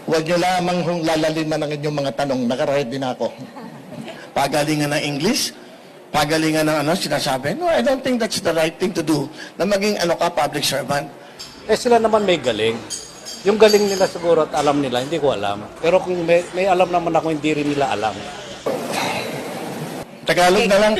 Huwag niyo lamang hong lalaliman ang inyong mga tanong. Nakaready na ako. Pagalingan ng English, pagalingan ng sinasabi. No, I don't think that's the right thing to do na maging public servant. Sila naman may galing. Yung galing nila siguro at alam nila, hindi ko alam. Pero kung may alam naman ako, hindi rin nila alam. Tagalog na lang.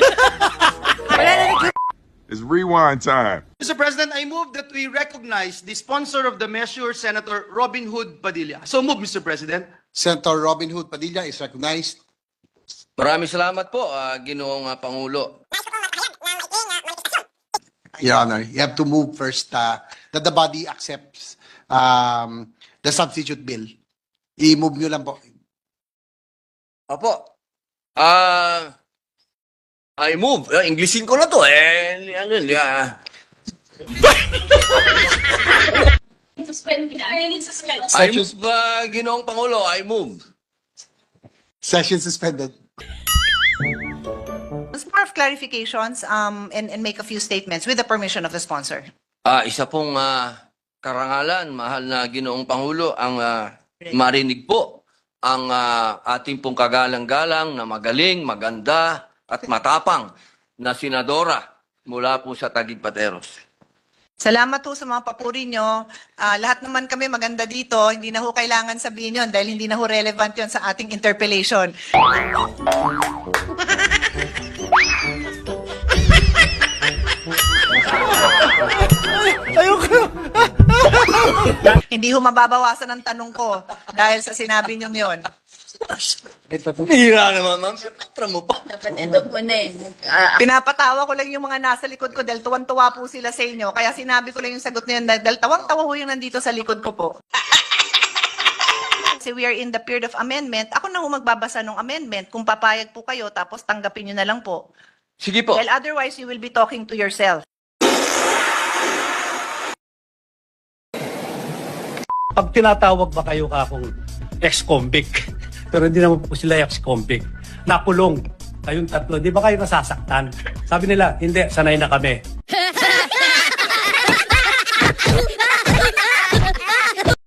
It's rewind time. Mr. President, I move that we recognize the sponsor of the measure, Senator Robin Hood Padilla. So move, Mr. President. Senator Robin Hood Padilla is recognized. Maraming salamat po, Ginoong Pangulo. Your Honor, you have to move first that the body accepts the substitute bill. I-move nyo lang po. Opo. I move. Englishin ko na to. I move, Ginoong Pangulo. I move. Session suspended. More of clarifications and make a few statements with the permission of the sponsor. Isa pong karangalan, mahal na Ginoong Pangulo, ang marinig po ang ating pong kagalang-galang na magaling, maganda at matapang na senadora mula po sa Taguig Pateros. Salamat po sa mga papuri nyo. Lahat naman kami maganda dito. Hindi na ho kailangan sabihin yun dahil hindi na ho relevant yun sa ating interpellation. Hindi ho mababawasan ang tanong ko dahil sa sinabi nyo yun. Hira naman, ma'am. Patra mo pa. Pinapatawa ko lang yung mga nasa likod ko dahil tuwan-tuwa po sila sa inyo. Kaya sinabi ko lang yung sagot na yun dahil tawang-tawa ho yung nandito sa likod ko po. Kasi we are in the period of amendment. Ako na ho magbabasa ng amendment. Kung papayag po kayo, tapos tanggapin nyo na lang po. Sige po. Well, otherwise, you will be talking to yourself. Pag tinatawag ba kayo akong ex-convict, pero hindi naman po sila ex-convict, nakulong kayong tatlo, di ba kayo nasasaktan? Sabi nila, hindi, sanay na kami.